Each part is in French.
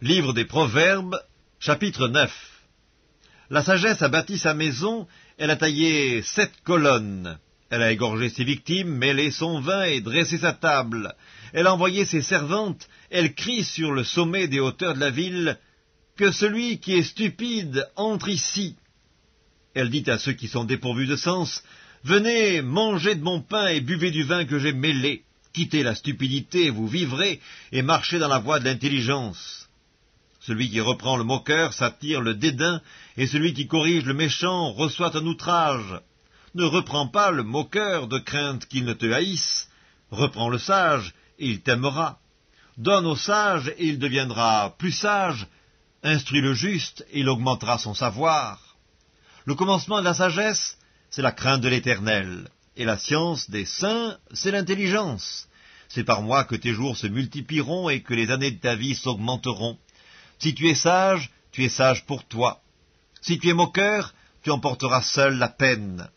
Livre des Proverbes, chapitre 9. La sagesse a bâti sa maison, elle a taillé 7 colonnes. Elle a égorgé ses victimes, mêlé son vin et dressé sa table. Elle a envoyé ses servantes, elle crie sur le sommet des hauteurs de la ville, « Que celui qui est stupide entre ici !» Elle dit à ceux qui sont dépourvus de sens, « Venez, mangez de mon pain et buvez du vin que j'ai mêlé. Quittez la stupidité, vous vivrez, et marchez dans la voie de l'intelligence. » Celui qui reprend le moqueur s'attire le dédain, et celui qui corrige le méchant reçoit un outrage. Ne reprends pas le moqueur de crainte qu'il ne te haïsse. Reprends le sage, et il t'aimera. Donne au sage, et il deviendra plus sage. Instruis le juste, et il augmentera son savoir. Le commencement de la sagesse, c'est la crainte de l'Éternel. Et la science des saints, c'est l'intelligence. C'est par moi que tes jours se multiplieront et que les années de ta vie s'augmenteront. Si tu es sage pour toi. Si tu es moqueur, tu emporteras seul la peine.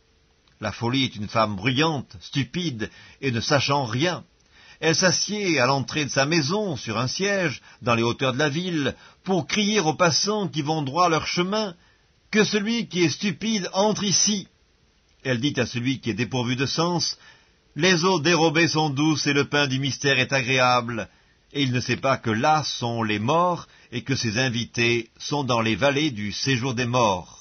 La folie est une femme bruyante, stupide, et ne sachant rien. Elle s'assied à l'entrée de sa maison, sur un siège, dans les hauteurs de la ville, pour crier aux passants qui vont droit leur chemin, « Que celui qui est stupide entre ici !» Elle dit à celui qui est dépourvu de sens, « Les eaux dérobées sont douces et le pain du mystère est agréable. » Et il ne sait pas que là sont les morts et que ses invités sont dans les vallées du séjour des morts.